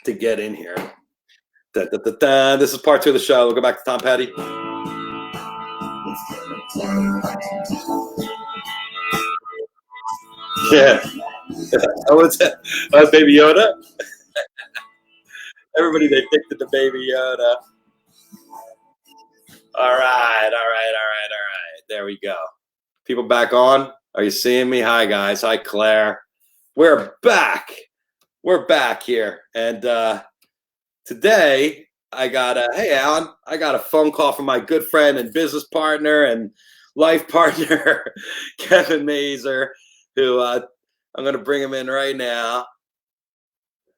to get in here. Da, da, da, da. This is part two of the show. We'll go back to Tom Petty. Yeah. Oh, what's that? Oh, it's Baby Yoda. Everybody, they picked the Baby Yoda. All right, all right, all right, all right. There we go. People back on. Are you seeing me? Hi, guys. Hi, Claire. We're back. We're back here. And today I got hey, Alan, I got a phone call from my good friend and business partner and life partner, Kevin Mazur, who I'm going to bring him in right now.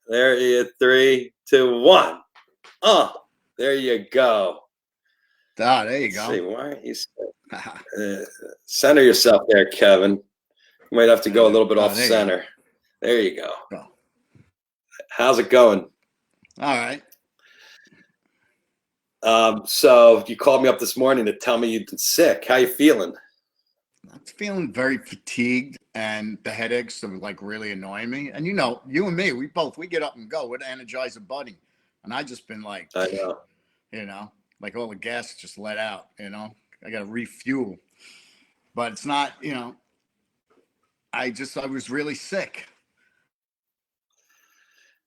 There he is. 3, 2, 1. Oh, there you go. Ah, there you go. See, why aren't you center yourself there, Kevin? You might have to go a little bit off center. There you go. Oh. How's it going? All right. So you called me up this morning to tell me you've been sick. How you feeling? I'm feeling very fatigued, and the headaches are like really annoying me. And you know, you and me, we get up and go. We're the Energizer Bunny, and I just been like, I know, you know, like all the gas just let out. You know, I got to refuel, but it's not. You know, I was really sick.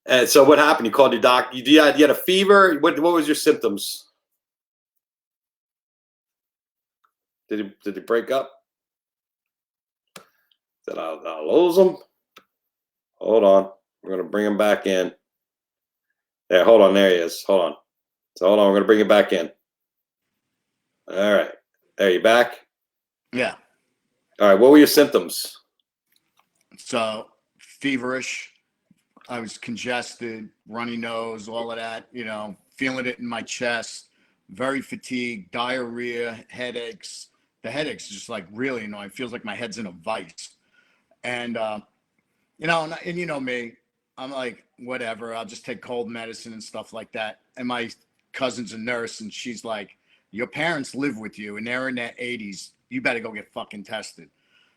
And so what happened? You called your doctor. You had a fever. What was your symptoms? Did it break up? Did I lose him? Hold on. We're going to bring him back in. Yeah, hold on. There he is. Hold on. So hold on. We're going to bring him back in. All right. There, you back? Yeah. All right. What were your symptoms? So feverish. I was congested, runny nose, all of that, you know, feeling it in my chest, very fatigued, diarrhea, headaches. The headaches just like really annoying. It feels like my head's in a vice. And, you know, and you know me, I'm like, whatever, I'll just take cold medicine and stuff like that. And my cousin's a nurse, and she's like, your parents live with you and they're in their 80s. You better go get fucking tested.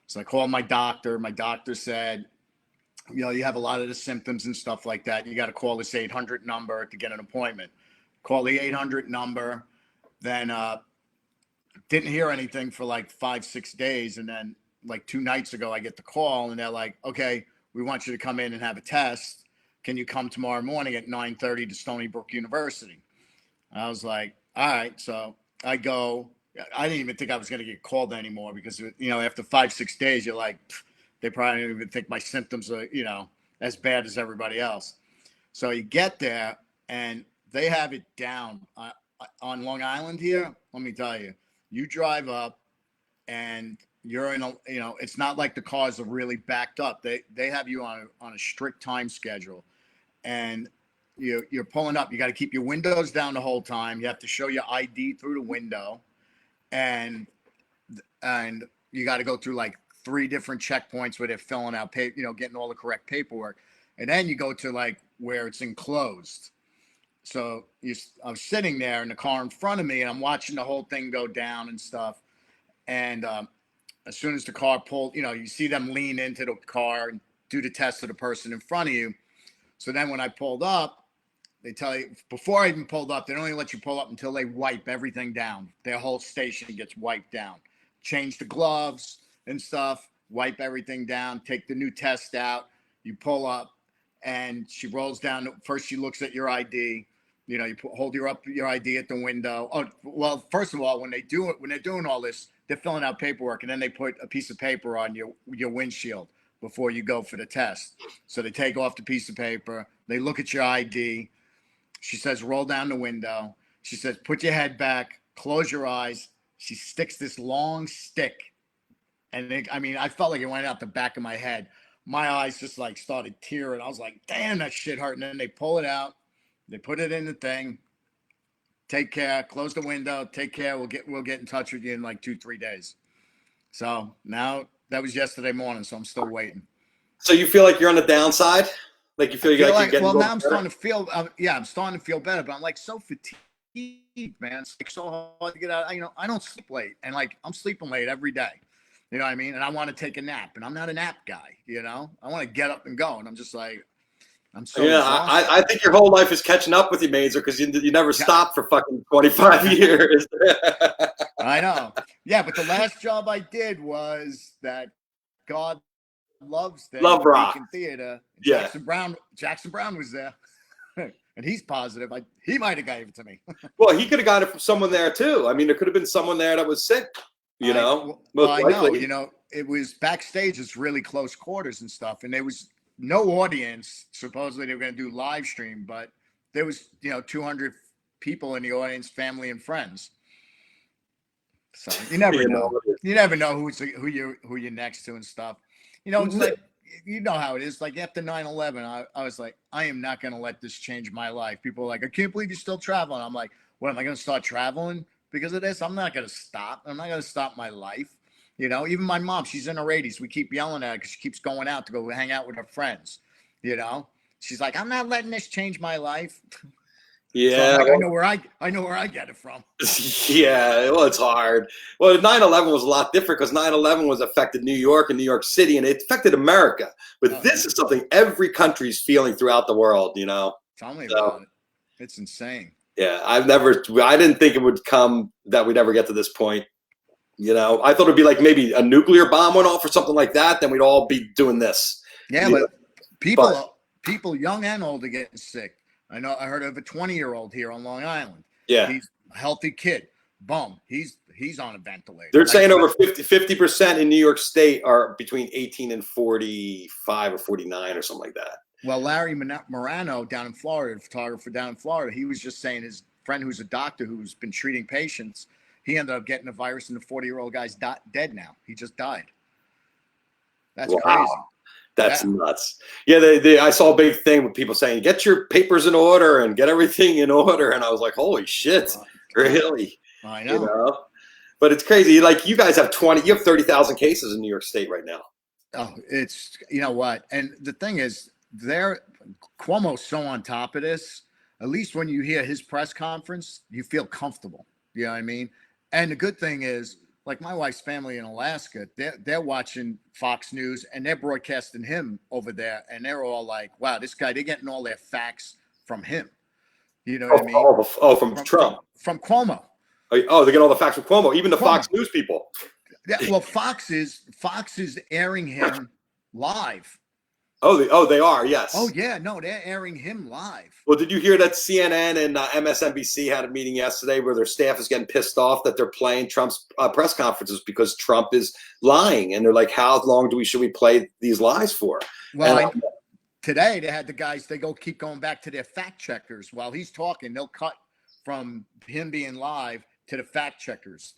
So I called my doctor. My doctor said, you know, you have a lot of the symptoms and stuff like that. You got to call this 800 number to get an appointment. Call the 800 number. Then didn't hear anything for like 5-6 days. And then like 2 nights ago, I get the call and they're like, okay, we want you to come in and have a test. Can you come tomorrow morning at 9:30 to Stony Brook University? I was like, all right. So I go. I didn't even think I was going to get called anymore because, you know, after 5-6 days, you're like, they probably don't even think my symptoms are, you know, as bad as everybody else. So you get there and they have it down on Long Island here. Let me tell you, you drive up and you're in a, you know, it's not like the cars are really backed up. They have you on a strict time schedule, and you're pulling up. You got to keep your windows down the whole time. You have to show your ID through the window, and you got to go through like 3 different checkpoints where they're filling out you know, getting all the correct paperwork. And then you go to like where it's enclosed. So I was sitting there in the car in front of me and I'm watching the whole thing go down and stuff. And as soon as the car pulled, you know, you see them lean into the car and do the test of the person in front of you. So then when I pulled up, they tell you, before I even pulled up, they don't even let you pull up until they wipe everything down. Their whole station gets wiped down. Change the gloves and stuff, wipe everything down, take the new test out. You pull up, and she rolls down. First, she looks at your ID. You know, you hold your ID at the window. Oh, well, first of all, when they're doing all this, they're filling out paperwork, and then they put a piece of paper on your windshield before you go for the test. So they take off the piece of paper. They look at your ID. She says, roll down the window. She says, put your head back, close your eyes. She sticks this long stick. And I felt like it went out the back of my head. My eyes just like started tearing. I was like, damn, that shit hurt. And then they pull it out. They put it in the thing. Take care. Close the window. Take care. We'll get in touch with you in like 2-3 days. So now that was yesterday morning. So I'm still waiting. So you feel like you're on the downside? Like you feel like you're getting now I'm starting to feel, I'm starting to feel better, but I'm like so fatigued, man. It's like so hard to get out. You know, I don't sleep late, and like I'm sleeping late every day. You know what I mean? And I want to take a nap, and I'm not a nap guy. You know, I want to get up and go, and I'm just like, I'm so Yeah, exhausted. I think your whole life is catching up with you, Mazur, because you never Yeah, stopped for fucking 25 years. I know. Yeah, but the last job I did was that God Loves thing at Love the rock. Beacon Theater. Yeah. Jackson Brown was there. And he's positive. He might have gave it to me. Well, he could have got it from someone there too. I mean, there could have been someone there that was sick, Well, most I know. likely. It was backstage. It's really close quarters and stuff, and there was no audience. Supposedly they were going to do live stream, but there was 200 people in the audience, family and friends. So you never You know. know, You never know who you're next to and stuff. It's like how it is. Like after 9/11, I was like, I am not going to let this change my life. People are like, I can't believe you're still traveling. I'm like, what am I going to start traveling because of this? I'm not going to stop. I'm not going to stop my life. Even my mom, she's in her 80s. We keep yelling at her because she keeps going out to go hang out with her friends. She's like, I'm not letting this change my life. So I'm yeah. like, I know where I get it from. Yeah, well, it's hard. Well, 9/11 was a lot different because 9/11 was affected New York and New York City, and it affected America. But Oh this yeah. is something every country's feeling throughout the world. Tell me So, about it. It's insane. yeah, I didn't think it would come that we'd ever get to this point. I thought it'd be like maybe a nuclear bomb went off or something like that. Then we'd all be doing this. Yeah, You know, but but people young and old are getting sick. I heard of a 20-year-old here on Long Island. yeah, He's a healthy kid. Boom. He's on a ventilator. they're Like saying over 50% in New York State are between 18 and 45 or 49 or something like that. well, Larry Morano down in Florida, a photographer down in Florida, he was just saying his friend who's a doctor who's been treating patients, he ended up getting the virus, and the 40-year-old guy's dead now. He just died. That's Wow. crazy. That's Yeah. nuts. Yeah, I saw a big thing with people saying, get your papers in order and get everything in order. And I was like, holy shit, really? I You know. know? But it's crazy. Like you guys have 30,000 cases in New York State right now. Oh, it's what, and the thing is, Cuomo's so on top of this. At least when you hear his press conference, you feel comfortable. You know what I mean? And the good thing is, like my wife's family in Alaska, they're watching Fox News and they're broadcasting him over there, and they're all like, "Wow, this guy!" They're getting all their facts from him. You know what I mean? From From Trump. from Cuomo. Oh, they get all the facts from Cuomo, even the Cuomo. Fox News people. Yeah, well, Fox is airing him live. Oh, they are. Yes. Oh yeah, no, they're airing him live. Well, did you hear that CNN and MSNBC had a meeting yesterday where their staff is getting pissed off that they're playing Trump's press conferences because Trump is lying, and they're like, "How long should we play these lies for?" Well, today they had the guys. They keep going back to their fact checkers while he's talking. They'll cut from him being live to the fact checkers.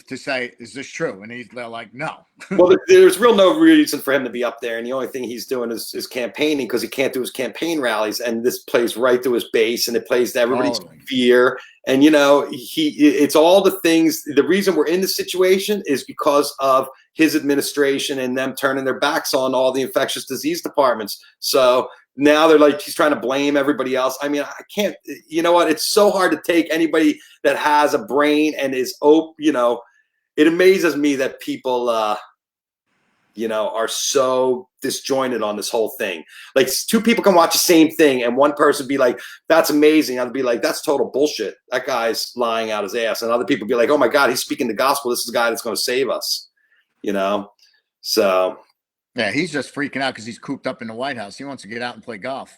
To say, is this true? And they're like, no. Well, there's no reason for him to be up there, and the only thing he's doing is campaigning because he can't do his campaign rallies, and this plays right to his base, and it plays to everybody's fear. And it's all the things. The reason we're in this situation is because of his administration and them turning their backs on all the infectious disease departments. So now they're like, he's trying to blame everybody else. I mean, I can't. You know what? It's so hard to take anybody that has a brain and is open. It amazes me that people, are so disjointed on this whole thing. Like two people can watch the same thing and one person be like, that's amazing. I'd be like, that's total bullshit. That guy's lying out his ass. And other people be like, oh my God, he's speaking the gospel. This is the guy that's going to save us, So. Yeah, he's just freaking out because he's cooped up in the White House. He wants to get out and play golf.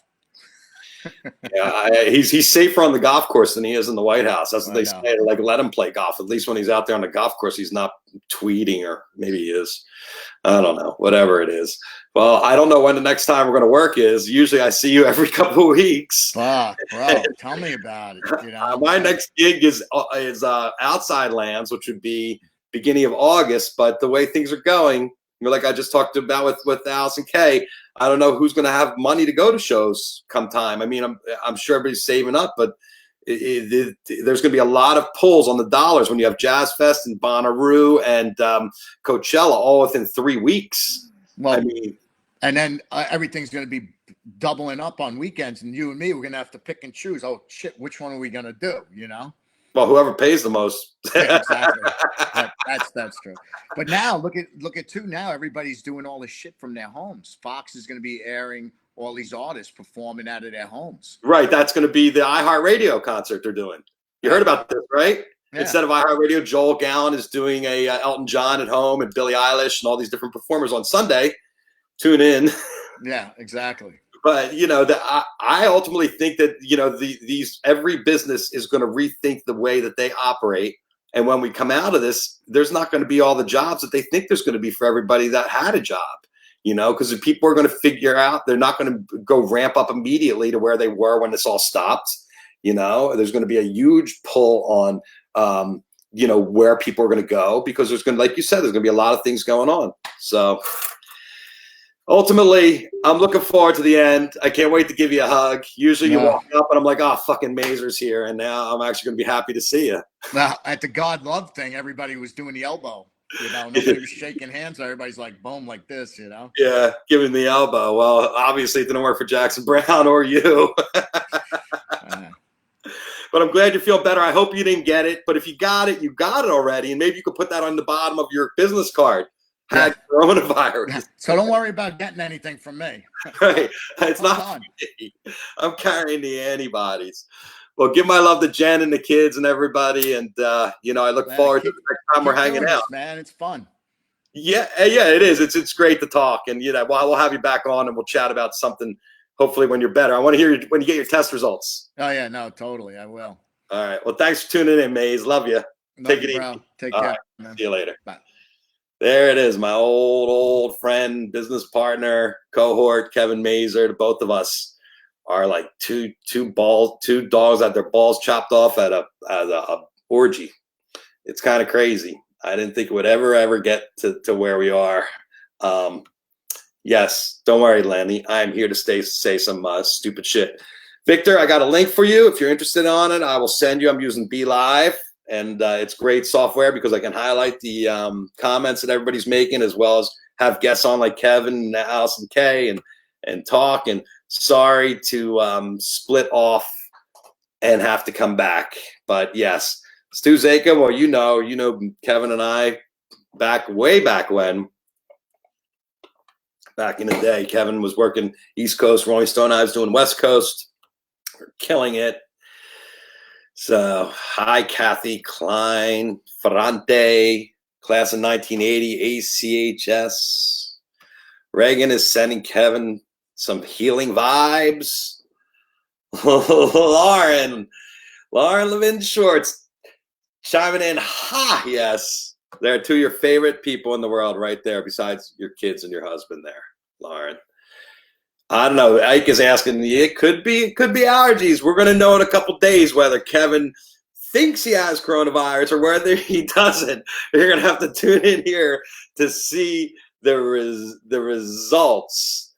Yeah, he's safer on the golf course than he is in the White House. That's what they say. Like, let him play golf. At least when he's out there on the golf course, he's not tweeting, or maybe he is. I don't know. Whatever it is. Well, I don't know when the next time we're going to work is. Usually, I see you every couple of weeks. Fuck, bro, tell me about it. My next gig is Outside Lands, which would be beginning of August. But the way things are going, like I just talked about with Allison Kay, I don't know who's going to have money to go to shows come time. I mean, I'm sure everybody's saving up, but there's going to be a lot of pulls on the dollars when you have Jazz Fest and Bonnaroo and Coachella all within 3 weeks. Well, I mean, and then everything's going to be doubling up on weekends, and you and me, we're going to have to pick and choose. Oh shit, which one are we going to do? Well, whoever pays the most. Yeah, exactly. That's true. But now look at too. Now everybody's doing all this shit from their homes. Fox is going to be airing all these artists performing out of their homes. Right. That's going to be the iHeartRadio concert they're doing. You heard about this, right? Yeah. Instead of iHeartRadio, Joel Gallen is doing a Elton John at home and Billie Eilish and all these different performers on Sunday. Tune in. Yeah, exactly. But I ultimately think that these every business is going to rethink the way that they operate. And when we come out of this, there's not going to be all the jobs that they think there's going to be for everybody that had a job. Because the people are going to figure out, they're not going to go ramp up immediately to where they were when this all stopped. There's going to be a huge pull on, where people are going to go, because there's going to, like you said, there's going to be a lot of things going on. So ultimately, I'm looking forward to the end. I can't wait to give you a hug. Usually you walk up and I'm like, oh, fucking Mazur's here. And now I'm actually going to be happy to see you. Now, at the God Love thing, everybody was doing the elbow. Nobody was shaking hands. Everybody's like, boom, like this, Yeah, giving the elbow. Well, obviously it didn't work for Jackson Brown or you. But I'm glad you feel better. I hope you didn't get it. But if you got it, you got it already. And maybe you could put that on the bottom of your business card. Had coronavirus. Yeah. So don't worry about getting anything from me. Right. It's not me. I'm carrying the antibodies. Well, give my love to Jen and the kids and everybody. And, I look forward to the next time we're hanging out. Man, it's fun. Yeah, it is. It's great to talk. And, we'll have you back on and we'll chat about something, hopefully, when you're better. I want to hear when you get your test results. Oh, yeah, no, totally. I will. All right. Well, thanks for tuning in, Maze. Love you. Take it easy. Take care. Right. Man. See you later. Bye. There it is. My old friend, business partner, cohort, Kevin Mazur. Both of us are like two dogs had their balls chopped off at a orgy. It's kind of crazy. I didn't think it would ever get to where we are. Yes, don't worry, Lanny. I'm here to say some stupid shit. Victor, I got a link for you. If you're interested on it, I will send you. I'm using Be Live, and it's great software because I can highlight the comments that everybody's making, as well as have guests on like Kevin and Allison Kay and talk. And sorry to split off and have to come back, but yes, Stu Zaka. Well, Kevin and I way back when. Back in the day, Kevin was working East Coast, Rolling Stone. I was doing West Coast. We're killing it. So, hi, Kathy Klein, Ferrante, class of 1980, ACHS. Reagan is sending Kevin some healing vibes. Lauren Levin Shorts chiming in. Ha, yes. They're two of your favorite people in the world right there, besides your kids and your husband there, Lauren. I don't know. Ike is asking, it could be allergies. We're going to know in a couple days whether Kevin thinks he has coronavirus or whether he doesn't. You're going to have to tune in here to see the results.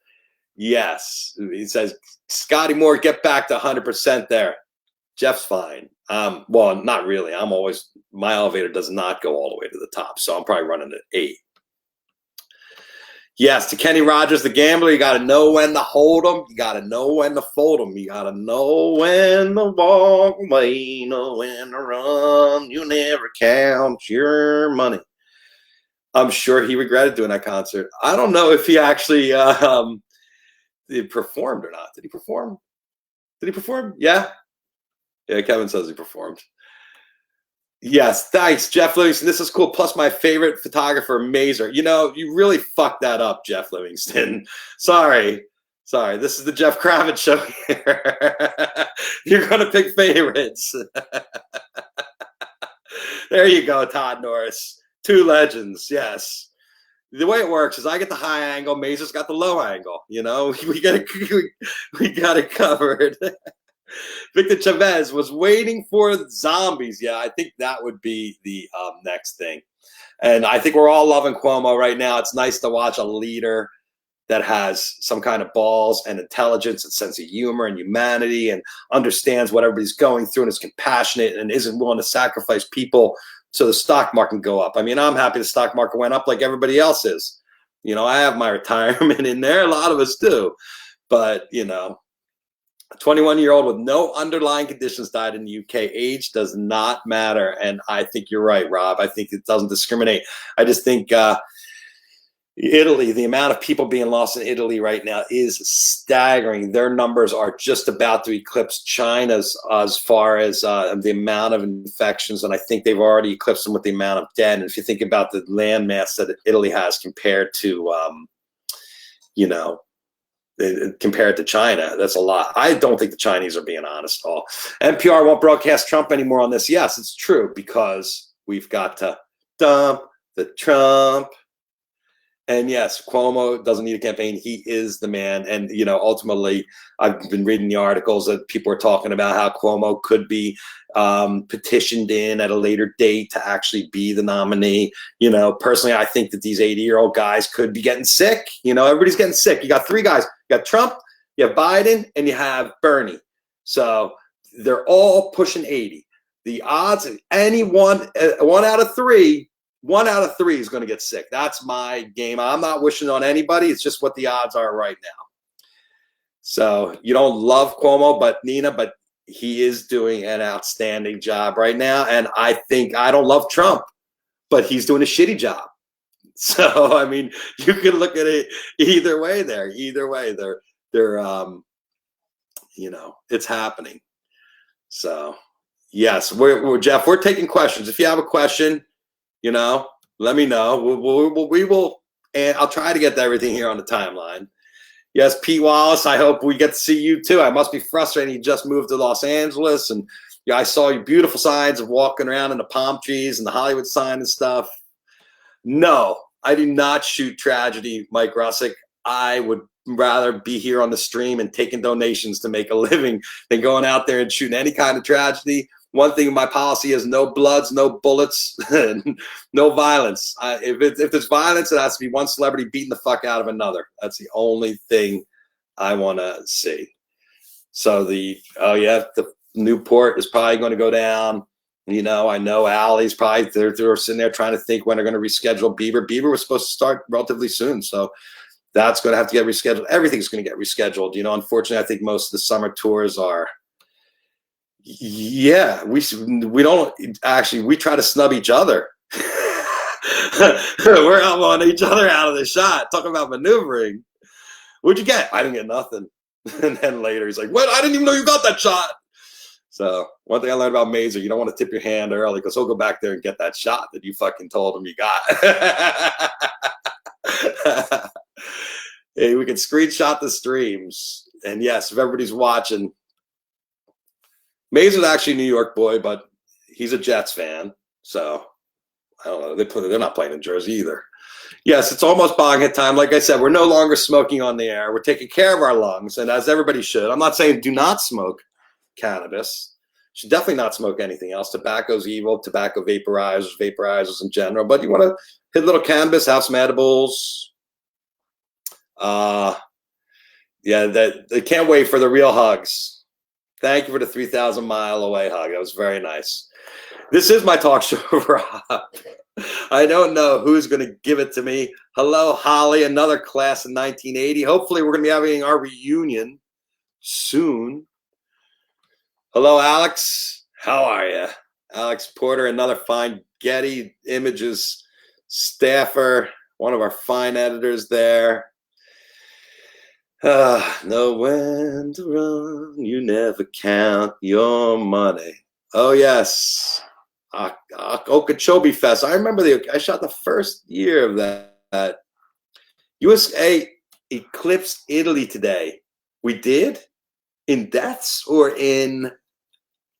Yes. He says, Scotty Moore, get back to 100% there. Jeff's fine. Well, not really. My elevator does not go all the way to the top, so I'm probably running at 8. Yes, to Kenny Rogers, the gambler, you got to know when to hold them. You got to know when to fold them. You got to know when to walk away, know when to run. You never count your money. I'm sure he regretted doing that concert. I don't know if he actually performed or not. Did he perform? Yeah. Yeah, Kevin says he performed. Yes, thanks, Jeff Livingston. This is cool. Plus, my favorite photographer, Mazur. You really fucked that up, Jeff Livingston. Sorry. This is the Jeff Kravitz show here. You're going to pick favorites. There you go, Todd Norris. Two legends, yes. The way it works is I get the high angle, Mazur's got the low angle. We got it covered. Victor Chavez was waiting for zombies. Yeah, I think that would be the next thing. And I think we're all loving Cuomo right now. It's nice to watch a leader that has some kind of balls and intelligence and sense of humor and humanity and understands what everybody's going through and is compassionate and isn't willing to sacrifice people so the stock market can go up. I mean, I'm happy the stock market went up like everybody else is. I have my retirement in there. A lot of us do. But, a 21-year-old with no underlying conditions died in the UK. Age does not matter. And I think you're right, Rob. I think it doesn't discriminate. I just think Italy, the amount of people being lost in Italy right now is staggering. Their numbers are just about to eclipse China's as far as the amount of infections, and I think they've already eclipsed them with the amount of dead. And if you think about the landmass that Italy has compared to, compared to China, that's a lot. I don't think the Chinese are being honest at all. NPR won't broadcast Trump anymore on this. Yes, it's true, because we've got to dump the Trump. And yes, Cuomo doesn't need a campaign. He is the man. And, ultimately, I've been reading the articles that people are talking about how Cuomo could be petitioned in at a later date to actually be the nominee. Personally, I think that these 80-year-old guys could be getting sick. Everybody's getting sick. You got three guys. You got Trump, you have Biden, and you have Bernie. So they're all pushing 80. The odds, any one out of three is going to get sick. That's my game. I'm not wishing on anybody. It's just what the odds are right now. So you don't love Cuomo, but he is doing an outstanding job right now. And I don't love Trump, but he's doing a shitty job. So, you can look at it either way there. Either way, they're it's happening. So, yes, Jeff, we're taking questions. If you have a question, let me know. We will, and I'll try to get to everything here on the timeline. Yes, Pete Wallace, I hope we get to see you too. I must be frustrated. You just moved to Los Angeles, and I saw your beautiful signs of walking around in the palm trees and the Hollywood sign and stuff. No, I do not shoot tragedy, Mike Russick. I would rather be here on the stream and taking donations to make a living than going out there and shooting any kind of tragedy. One thing, my policy is no bloods, no bullets, no violence. If there's violence, it has to be one celebrity beating the fuck out of another. That's the only thing I want to see. So the Newport is probably going to go down. I know Allie's probably they're sitting there trying to think when they're going to reschedule Bieber. Bieber was supposed to start relatively soon, so that's going to have to get rescheduled. Everything's going to get rescheduled. Unfortunately, I think most of the summer tours are. Yeah, we don't actually. We try to snub each other. We're elbowing each other out of the shot. Talking about maneuvering. What'd you get? I didn't get nothing. And then later he's like, "What? I didn't even know you got that shot." So one thing I learned about Mazur, you don't want to tip your hand early because he'll go back there and get that shot that you fucking told him you got. Hey, we can screenshot the streams. And yes, if everybody's watching, Mazur's actually a New York boy, but he's a Jets fan. So I don't know. They're not playing in Jersey either. Yes, it's almost bong hit time. Like I said, we're no longer smoking on the air. We're taking care of our lungs, and as everybody should. I'm not saying do not smoke cannabis. You should definitely not smoke anything else. Tobacco's evil. Tobacco vaporizers in general. But you want to hit a little cannabis, have some edibles. They can't wait for the real hugs. Thank you for the 3,000 mile away hug. That was very nice. This is my talk show, Rob. I don't know who's going to give it to me. Hello, Holly, another class in 1980. Hopefully, we're going to be having our reunion soon. Hello, Alex. How are you? Alex Porter, another fine Getty Images staffer, one of our fine editors there. Know when to run, you never count your money. Oh, yes. Okeechobee Fest. I remember I shot the first year of that. USA eclipsed Italy today. We did? In deaths or in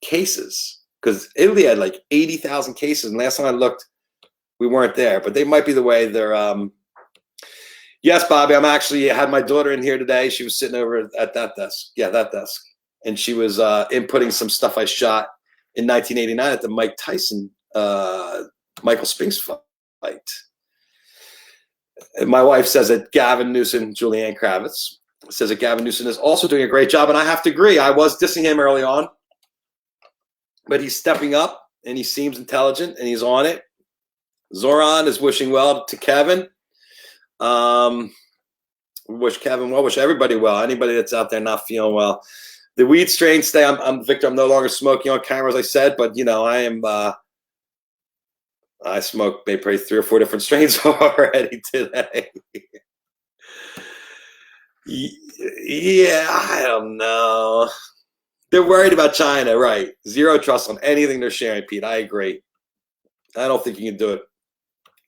cases? Because Italy had like 80,000 cases, and last time I looked, we weren't there. But they might be the way they're Yes, Bobby, I had my daughter in here today. She was sitting over at that desk. Yeah, that desk. And she was inputting some stuff I shot in 1989 at the Mike Tyson, Michael Spinks fight. And my wife says that Gavin Newsom, Julianne Kravitz, says that Gavin Newsom is also doing a great job. And I have to agree. I was dissing him early on. But he's stepping up, and he seems intelligent, and he's on it. Zoran is wishing well to Kevin. Wish Kevin well, wish everybody well. Anybody that's out there not feeling well. The weed strain stay. I'm Victor. I'm no longer smoking on camera, as I said, but I am I smoked maybe 3 or 4 different strains already today. Yeah, I don't know. They're worried about China, right? Zero trust on anything they're sharing, Pete. I agree. I don't think you can do it.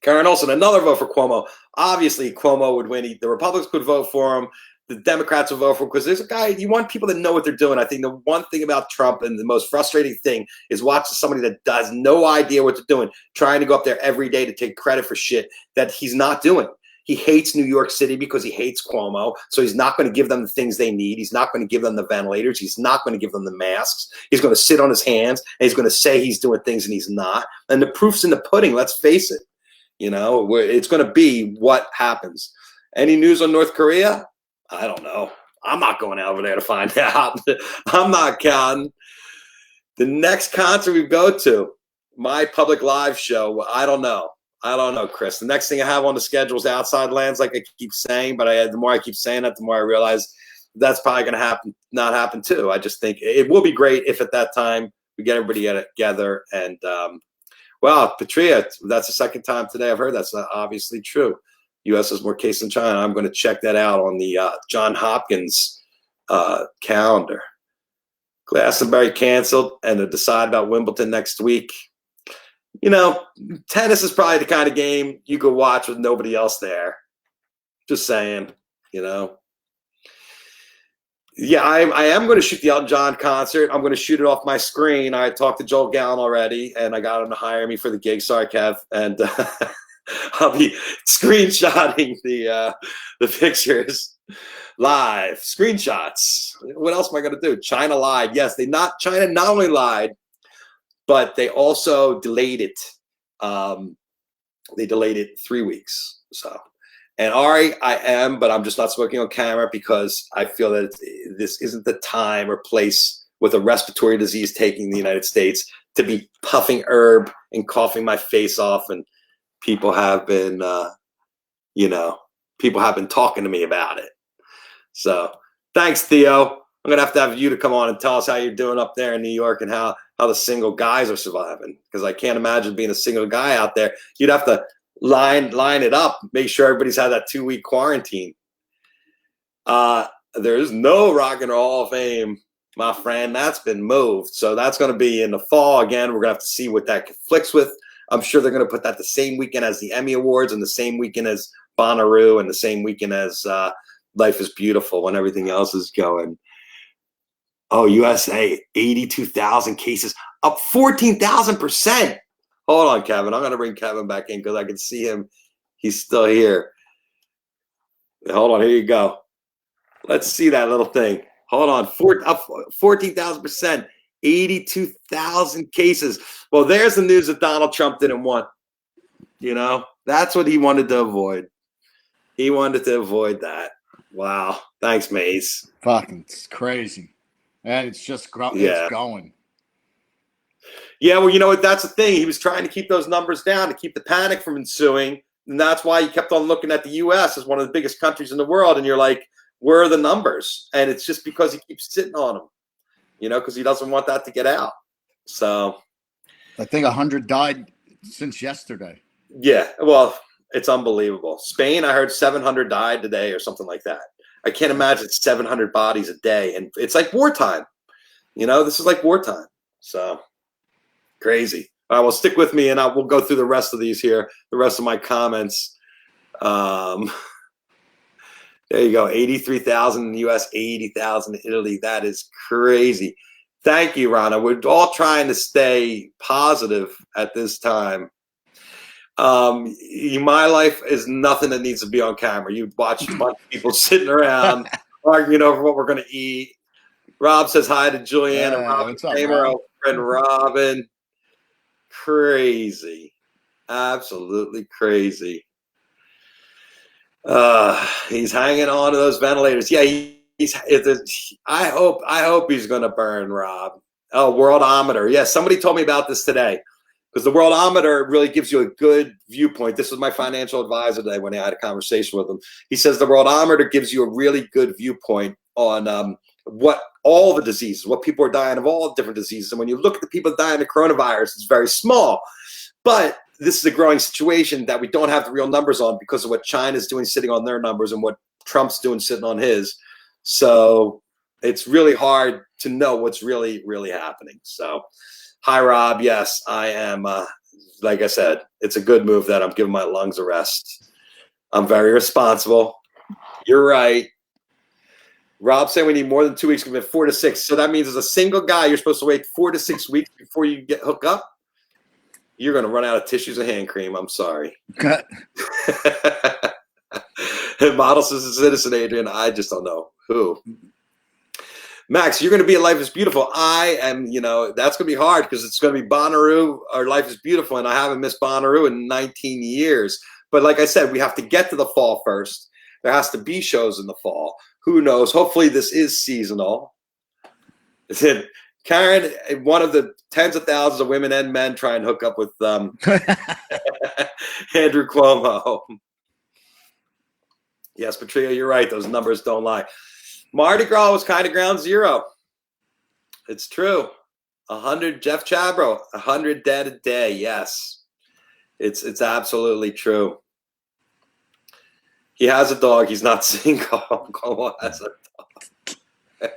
Karen Olson, another vote for Cuomo. Obviously, Cuomo would win. The Republicans could vote for him. The Democrats would vote for him because there's a guy, you want people that know what they're doing. I think the one thing about Trump and the most frustrating thing is watching somebody that does no idea what they're doing, trying to go up there every day to take credit for shit that he's not doing. He hates New York City because he hates Cuomo, so he's not going to give them the things they need. He's not going to give them the ventilators. He's not going to give them the masks. He's going to sit on his hands, and he's going to say he's doing things, and he's not. And the proof's in the pudding, let's face it. You know, it's going to be what happens. Any news on North Korea? I don't know. I'm not going over there to find out. I'm not counting. The next concert we go to, my public live show, I don't know. I don't know, Chris. The next thing I have on the schedule is Outside Lands, like I keep saying, but the more I keep saying that, the more I realize that's probably going to not happen too. I just think it will be great if at that time we get everybody together. And, well, Patria, that's the second time today I've heard that's obviously true. U.S. has more cases than China. I'm going to check that out on the John Hopkins calendar. Glastonbury canceled, and to decide about Wimbledon next week. You know, tennis is probably the kind of game you could watch with nobody else there. Just saying, you know. Yeah, I am going to shoot the Elton John concert. I'm going to shoot it off my screen. I talked to Joel Gallen already, and I got him to hire me for the gig. Sorry, Kev. And I'll be screenshotting the pictures live. Screenshots. What else am I going to do? China lied. Yes, China not only lied, but they also delayed it. They delayed it 3 weeks. So, and Ari, I am, but I'm just not smoking on camera because I feel that this isn't the time or place with a respiratory disease taking the United States to be puffing herb and coughing my face off. And people have been, people have been talking to me about it. So thanks, Theo. I'm going to have you to come on and tell us how you're doing up there in New York and how the single guys are surviving. Because I can't imagine being a single guy out there. You'd have to line it up, make sure everybody's had that 2-week quarantine. There's no Rock and Roll Hall of Fame, my friend. That's been moved. So that's going to be in the fall again. We're going to have to see what that conflicts with. I'm sure they're going to put that the same weekend as the Emmy Awards and the same weekend as Bonnaroo and the same weekend as Life is Beautiful when everything else is going. Oh, USA, 82,000 cases, up 14,000%. Hold on, Kevin. I'm going to bring Kevin back in because I can see him. He's still here. Hold on. Here you go. Let's see that little thing. Hold on. Up 14,000%, 82,000 cases. Well, there's the news that Donald Trump didn't want. You know, that's what he wanted to avoid. He wanted to avoid that. Wow. Thanks, Mace. Fucking, it's crazy. And it's just it's going. Yeah, well, you know what? That's the thing. He was trying to keep those numbers down to keep the panic from ensuing. And that's why he kept on looking at the U.S. as one of the biggest countries in the world. And you're like, where are the numbers? And it's just because he keeps sitting on them, you know, because he doesn't want that to get out. So I think 100 died since yesterday. Yeah, well, it's unbelievable. Spain, I heard 700 died today or something like that. I can't imagine 700 bodies a day. And it's like wartime. You know, this is like wartime. So crazy. All right, well, stick with me and we'll go through the rest of these here, the rest of my comments. There you go. 83,000 in the U.S., 80,000 in Italy. That is crazy. Thank you, Rana. We're all trying to stay positive at this time. My life is nothing that needs to be on camera. You watch a bunch of people sitting around arguing over what we're going to eat. Rob says hi to Julianne and Robin Kramer, our friend Robin. Crazy. Absolutely crazy. He's hanging on to those ventilators. Yeah, I hope he's going to burn, Rob. Oh, Worldometer. Yeah, somebody told me about this today. Because the Worldometer really gives you a good viewpoint. This was my financial advisor today when I had a conversation with him. He says the Worldometer gives you a really good viewpoint on what all the diseases, what people are dying of all different diseases. And when you look at the people dying of coronavirus, it's very small. But this is a growing situation that we don't have the real numbers on because of what China's doing sitting on their numbers and what Trump's doing sitting on his. So it's really hard to know what's really, really happening. So, hi, Rob. Yes, I am. Like I said, it's a good move that I'm giving my lungs a rest. I'm very responsible. You're right. Rob saying we need more than 2 weeks, commit 4 to 6. So that means as a single guy, you're supposed to wait 4 to 6 weeks before you get hooked up. You're going to run out of tissues and hand cream. I'm sorry. Model says a citizen, Adrian. I just don't know who. Max, you're going to be at Life is Beautiful. I am, that's going to be hard because it's going to be Bonnaroo or Life is Beautiful, and I haven't missed Bonnaroo in 19 years. But like I said, we have to get to the fall first. There has to be shows in the fall. Who knows? Hopefully this is seasonal. Karen, one of the tens of thousands of women and men try and hook up with Andrew Cuomo. Yes, Patria, you're right. Those numbers don't lie. Mardi Gras was kind of ground zero. It's true. 100, Jeff Chabro, 100 dead a day. Yes, it's absolutely true. He has a dog. He's not single. Cuomo has a dog.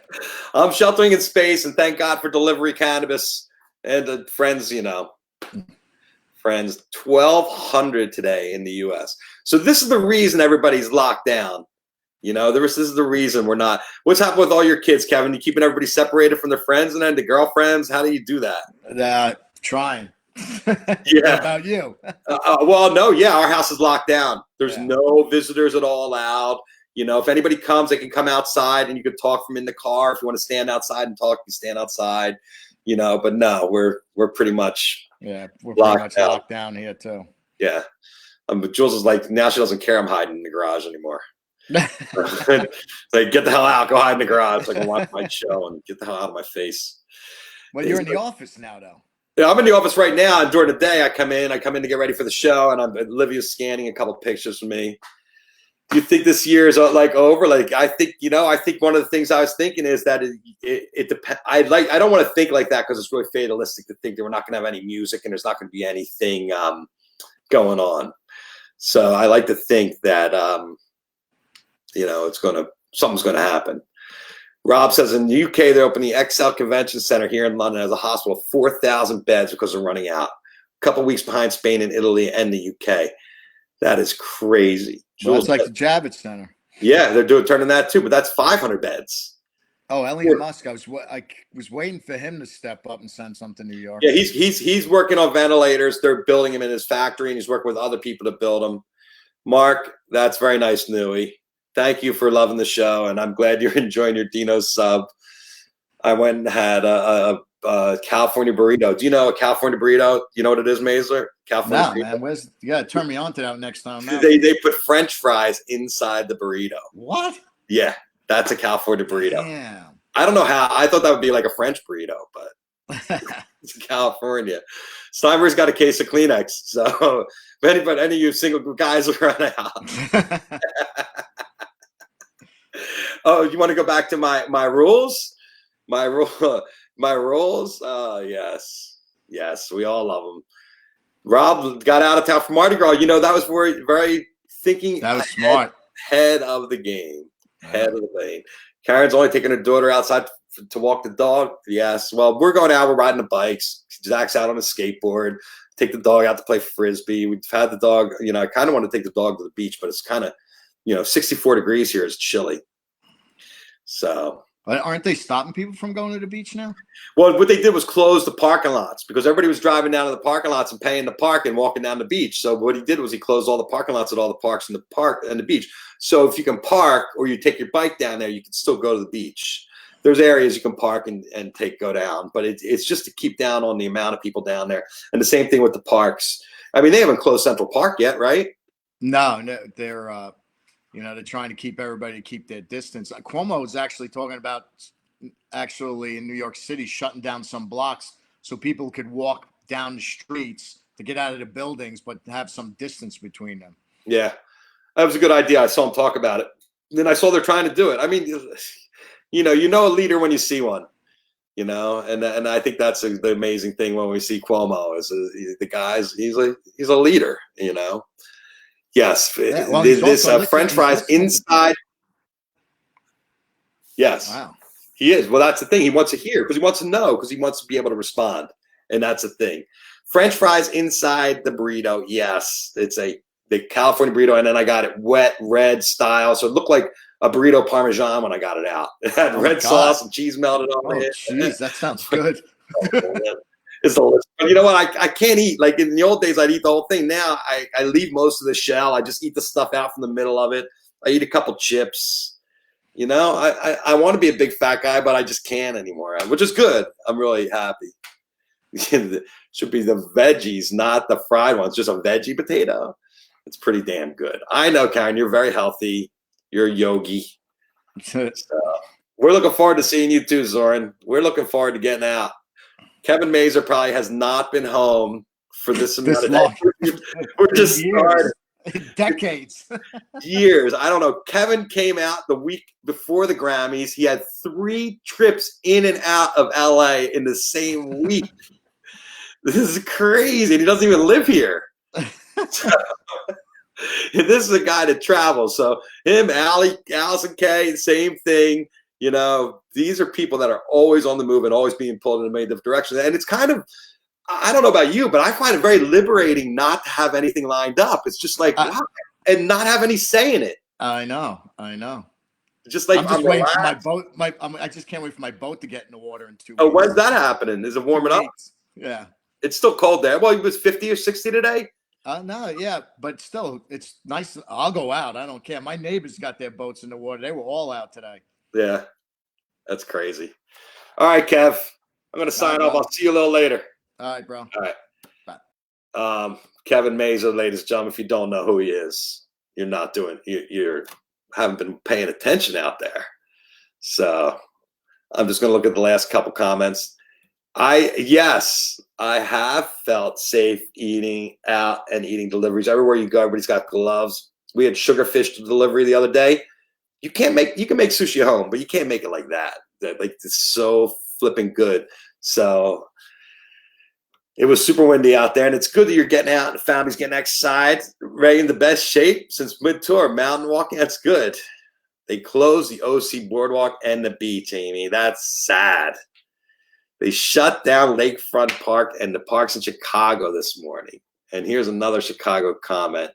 I'm sheltering in space, and thank God for delivery cannabis and friends. Friends, 1,200 today in the U.S. So this is the reason everybody's locked down. This is the reason we're not. What's happened with all your kids, Kevin? You keeping everybody separated from their friends and then the girlfriends? How do you do that? Trying. Yeah. How about you? Well, no, yeah, our house is locked down. There's no visitors at all allowed. If anybody comes, they can come outside and you can talk from in the car. If you want to stand outside and talk, you stand outside. But no, we're pretty much we're pretty much locked down here too. Yeah. But Jules is like, now she doesn't care I'm hiding in the garage anymore. Like, get the hell out, go hide in the garage. Like, I watch my show and get the hell out of my face. Well, you're in the office now, though. Yeah, I'm in the office right now, and during the day I come in to get ready for the show, and Olivia's scanning a couple pictures for me. Do you think this year is like over? Like, I think one of the things I was thinking is that it depends. I don't want to think like that because it's really fatalistic to think that we're not going to have any music and there's not going to be anything going on. So I like to think that something's going to happen. Rob says in the UK, they're opening the XL Convention Center here in London as a hospital of 4,000 beds because they're running out. A couple weeks behind Spain and Italy and the UK. That is crazy. Well, it's like the Javits Center. Yeah, they're turning that too, but that's 500 beds. Oh, Elon Musk. I was waiting for him to step up and send something to New York. Yeah, he's working on ventilators. They're building them in his factory, and he's working with other people to build them. Mark, that's very nice, Nui. Thank you for loving the show, and I'm glad you're enjoying your Dino sub. I went and had a California burrito. Do you know a California burrito? You know what it is, Mazur? California burrito? Man. You gotta turn me on to that next time. They put French fries inside the burrito. What? Yeah, that's a California burrito. Damn. I don't know how. I thought that would be like a French burrito, but it's California. Steinberg's got a case of Kleenex. So if any of you single guys will run out. Oh, you want to go back to my rules? My rules? Yes, we all love them. Rob got out of town for Mardi Gras. That was very thinking. That was smart. Head of the game. Head of the lane. Karen's only taking her daughter outside to walk the dog. Yes. Well, we're going out. We're riding the bikes. Zach's out on a skateboard. Take the dog out to play Frisbee. We've had the dog. I kind of want to take the dog to the beach, but it's kind of, 64 degrees here is chilly. So. But aren't they stopping people from going to the beach now? Well, what they did was close the parking lots because everybody was driving down to the parking lots and paying the park and walking down the beach. So what he did was he closed all the parking lots at all the parks in the park and the beach. So if you can park or you take your bike down there, you can still go to the beach. There's areas you can park and go down, but it's just to keep down on the amount of people down there. And the same thing with the parks. I mean, they haven't closed Central Park yet, right? No, they're they're trying to keep everybody to keep their distance. Cuomo was actually talking about in New York City shutting down some blocks so people could walk down the streets to get out of the buildings, but have some distance between them. Yeah, that was a good idea. I saw him talk about it. Then I saw they're trying to do it. I mean, a leader when you see one. and I think that's the amazing thing when we see Cuomo is the guys. He's a leader. Yes, Yeah, well, he's this also listen, French he's fries listening to people. inside. Yes, Wow. he is. Well, that's the thing. He wants to hear because he wants to know because he wants to be able to respond, and that's the thing. French fries inside the burrito. Yes, it's the California burrito, and then I got it wet red style, so it looked like a burrito parmesan when I got it out. It had Oh my red God. sauce and cheese melted on Oh, it. jeez, that sounds good. It's delicious. But you know what? I can't eat. Like in the old days, I'd eat the whole thing. Now I leave most of the shell. I just eat the stuff out from the middle of it. I eat a couple chips. I want to be a big fat guy, but I just can't anymore, which is good. I'm really happy. It should be the veggies, not the fried ones, just a veggie potato. It's pretty damn good. I know, Karen, you're very healthy. You're a yogi. So we're looking forward to seeing you too, Zoran. We're looking forward to getting out. Kevin Mazur probably has not been home for this amount of long. We're just starting. Decades. Years. I don't know. Kevin came out the week before the Grammys. He had 3 trips in and out of LA in the same week. This is crazy. And he doesn't even live here. So, this is a guy that travels. So him, Allison Kay, same thing. These are people that are always on the move and always being pulled in many different directions. And it's kind of, I don't know about you, but I find it very liberating not to have anything lined up. It's just like, wow, and not have any say in it. I know. Just like I'm just waiting for my boat. I just can't wait for my boat to get in the water in 2 weeks. Oh, when's that happening? Is it warming up? Yeah. It's still cold there. Well, it was 50 or 60 today. No, yeah, but still, it's nice. I'll go out. I don't care. My neighbors got their boats in the water. They were all out today. Yeah, that's crazy. All right, Kev. I'm going to sign off. I'll see you a little later. All right, bro. All right. Bye. Kevin Mazur, ladies and gentlemen, if you don't know who he is, you're not doing, you haven't been paying attention out there. So I'm just going to look at the last couple comments. Yes, I have felt safe eating out and eating deliveries. Everywhere you go, everybody's got gloves. We had sugarfish delivery the other day. You can make sushi at home, but you can't make it like that. Like, it's so flipping good. So it was super windy out there, and it's good that you're getting out and the family's getting exercise. Ray in the best shape since mid-tour. Mountain walking, that's good. They closed the OC Boardwalk and the beach, Amy. That's sad. They shut down Lakefront Park and the parks in Chicago this morning. And here's another Chicago comment.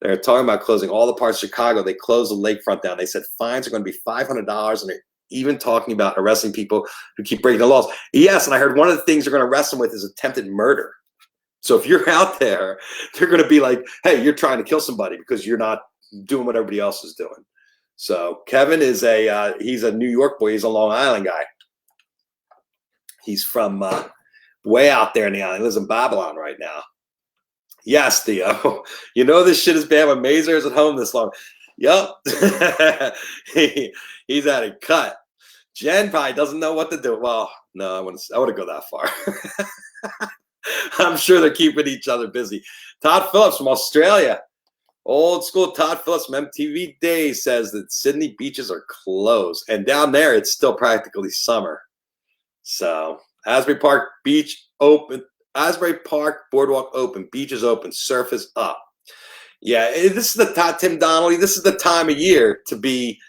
They're talking about closing all the parts of Chicago. They closed the lakefront down. They said fines are going to be $500, and they're even talking about arresting people who keep breaking the laws. Yes, and I heard one of the things they're going to arrest them with is attempted murder. So if you're out there, they're going to be like, hey, you're trying to kill somebody because you're not doing what everybody else is doing. So Kevin is he's a New York boy. He's a Long Island guy. He's from way out there in the island. He lives in Babylon right now. Yes, Theo. You know this shit is bad when Mazur is at home this long. Yup. He's at a cut. Jen probably doesn't know what to do. Well, no, I wouldn't go that far. I'm sure they're keeping each other busy. Todd Phillips from Australia. Old school Todd Phillips from MTV Days says that Sydney beaches are closed. And down there, it's still practically summer. So Asbury Park Beach open. Asbury Park Boardwalk open. Beaches open. Surf is up. Yeah, this is the Tim Donnelly. This is the time of year to be,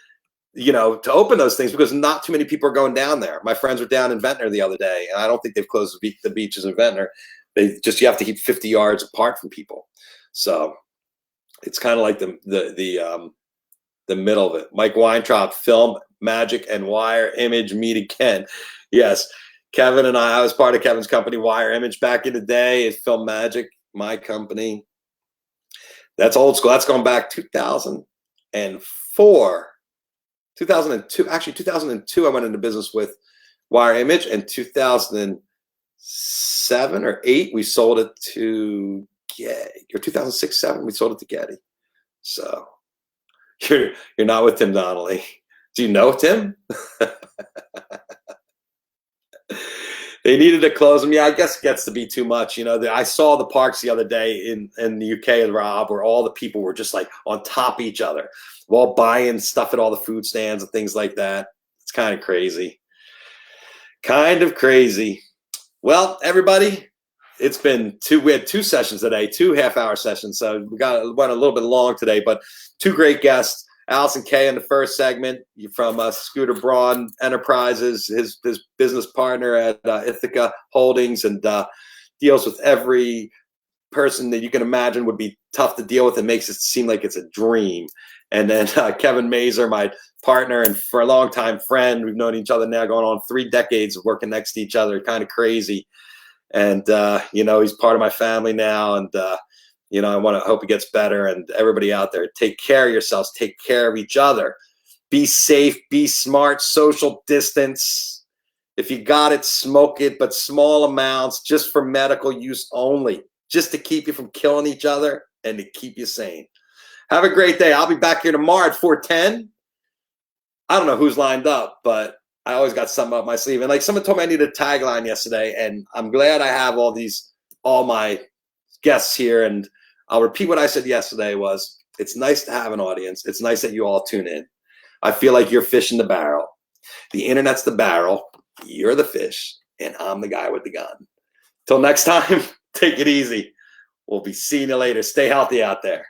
to open those things because not too many people are going down there. My friends were down in Ventnor the other day, and I don't think they've closed the beaches in Ventnor. You have to keep 50 yards apart from people. So it's kind of like the middle of it. Mike Weintraub, Film, Magic, and Wire Image meet again. Yes, Kevin and I was part of Kevin's company, Wire Image, back in the day. It's Film Magic, my company. That's old school. That's going back 2004, 2002. Actually, 2002, I went into business with Wire Image, and 2007 or 8, we sold it to Getty. Or 2006, 7, we sold it to Getty. So you're not with Tim Donnelly. Do you know Tim? They needed to close them. Yeah, I guess it gets to be too much. I saw the parks the other day in the UK, Rob, where all the people were just like on top of each other while buying stuff at all the food stands and things like that. It's kind of crazy. Kind of crazy. Well, everybody, we had two sessions today, 2 half-hour sessions. So went a little bit long today, but two great guests. Allison Kay in the first segment from Scooter Braun Enterprises, his business partner at Ithaca Holdings, and deals with every person that you can imagine would be tough to deal with and makes it seem like it's a dream. And then Kevin Mazur, my partner and for a long time friend. We've known each other now going on 3 decades of working next to each other. Kind of crazy. And, he's part of my family now. And, I hope he gets better. And everybody out there, take care of yourselves. Take care of each other. Be safe. Be smart. Social distance. If you got it, smoke it, but small amounts, just for medical use only, just to keep you from killing each other and to keep you sane. Have a great day. I'll be back here tomorrow at 4:10. I don't know who's lined up, but I always got something up my sleeve. And like someone told me I needed a tagline yesterday, and I'm glad I have all my guests here. And I'll repeat what I said yesterday was, it's nice to have an audience. It's nice that you all tune in. I feel like you're fish in the barrel. The internet's the barrel. You're the fish, and I'm the guy with the gun. Till next time, take it easy. We'll be seeing you later. Stay healthy out there.